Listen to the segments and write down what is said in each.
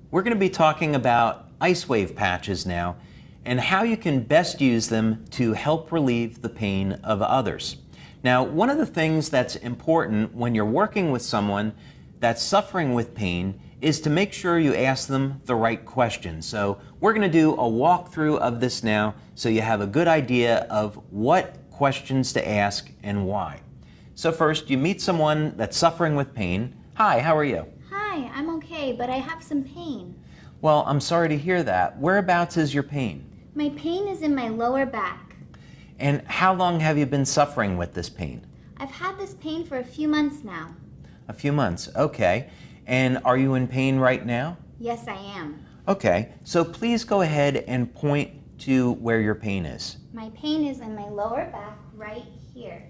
We're going to be talking about LIFEWAVE patches now and how you can best use them to help relieve the pain of others. Now, one of the things that's important when you're working with someone that's suffering with pain is to make sure you ask them the right questions. So we're going to do a walkthrough of this now so you have a good idea of what questions to ask and why. So first, you meet someone that's suffering with pain. Hi, how are you? Hi, I'm okay, but I have some pain. Well, I'm sorry to hear that. Whereabouts is your pain? My pain is in my lower back. And how long have you been suffering with this pain? I've had this pain for a few months now. A few months, okay. And are you in pain right now? Yes, I am. Okay, so please go ahead and point to where your pain is. My pain is in my lower back right here.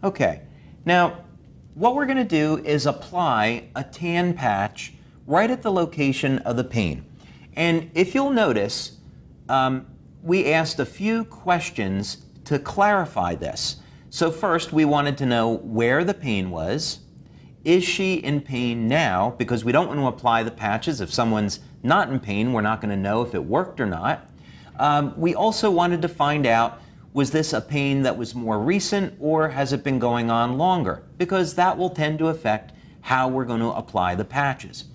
Okay, now what we're going to do is apply a tan patch right at the location of the pain. And if you'll notice, we asked a few questions to clarify this. So first, we wanted to know where the pain was. Is she in pain now? Because we don't want to apply the patches. If someone's not in pain, we're not going to know if it worked or not. We also wanted to find out, was this a pain that was more recent or has it been going on longer? Because that will tend to affect how we're going to apply the patches.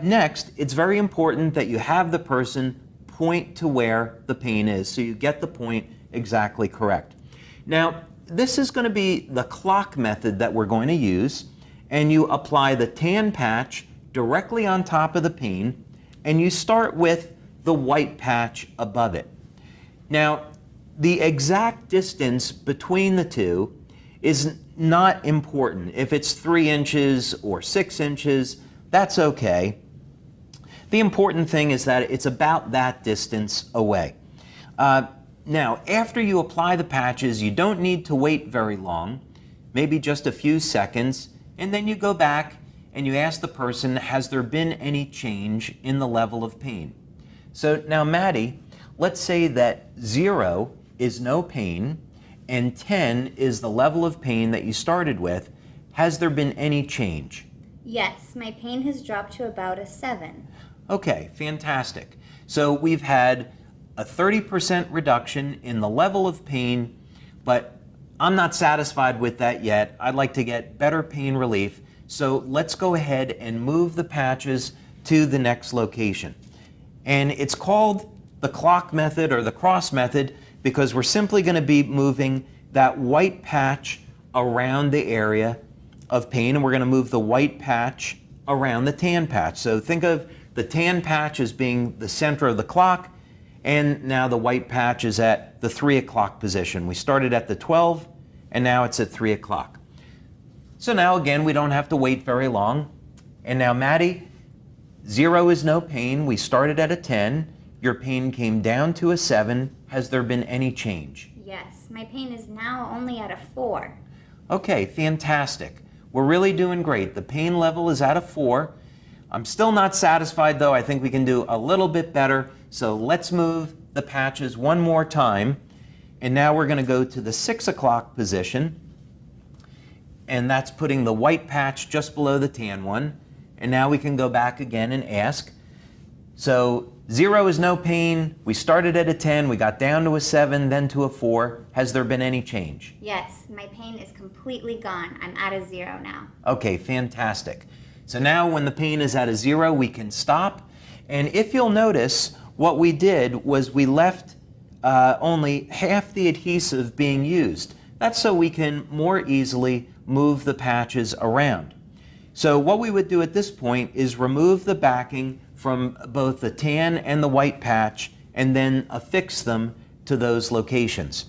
Next, it's very important that you have the person point to where the pain is so you get the point exactly correct. Now, this is going to be the clock method that we're going to use, and you apply the tan patch directly on top of the pain, and you start with the white patch above it. Now, the exact distance between the two is not important. If it's 3 inches or 6 inches, that's okay. The important thing is that it's about that distance away. Now, after you apply the patches, you don't need to wait very long, maybe just a few seconds, and then you go back and you ask the person, has there been any change in the level of pain? So now, Maddie, let's say that 0 is no pain and 10 is the level of pain that you started with. Has there been any change? Yes, my pain has dropped to about a 7. Okay, fantastic. So we've had a 30% reduction in the level of pain, but I'm not satisfied with that yet. I'd like to get better pain relief. So let's go ahead and move the patches to the next location. And it's called the clock method or the cross method because we're simply going to be moving that white patch around the area of pain, and we're going to move the white patch around the tan patch. So think of the tan patch as being the center of the clock, and now the white patch is at the 3 o'clock position. We started at the 12, and now it's at 3 o'clock. So now again, we don't have to wait very long. And now, Maddie, 0 is no pain. We started at a 10. Your pain came down to a 7. Has there been any change? Yes, my pain is now only at a 4. Okay, fantastic. We're really doing great. The pain level is at a 4. I'm still not satisfied though. I think we can do a little bit better. So let's move the patches one more time. And now we're going to go to the 6 o'clock position. And that's putting the white patch just below the tan one. And now we can go back again and ask. So 0 is no pain. We started at a 10. We got down to a 7, then to a 4. Has there been any change? Yes, my pain is completely gone. I'm at a 0 now. Okay, fantastic. So now when the pain is at a 0, we can stop. And if you'll notice, what we did was we left only half the adhesive being used. That's so we can more easily move the patches around. So what we would do at this point is remove the backing from both the tan and the white patch and then affix them to those locations.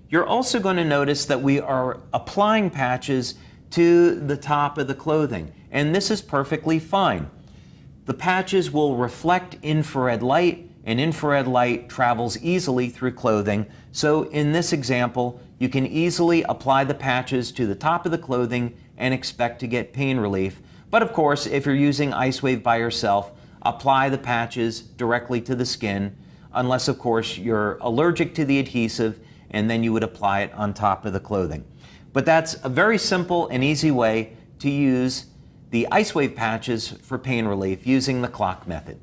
You're also going to notice that we are applying patches to the top of the clothing, and this is perfectly fine. The patches will reflect infrared light, and infrared light travels easily through clothing. So in this example, you can easily apply the patches to the top of the clothing and expect to get pain relief. But of course, if you're using LIFEWAVE by yourself, apply the patches directly to the skin, unless of course you're allergic to the adhesive, and then you would apply it on top of the clothing. But that's a very simple and easy way to use the IceWave patches for pain relief using the clock method.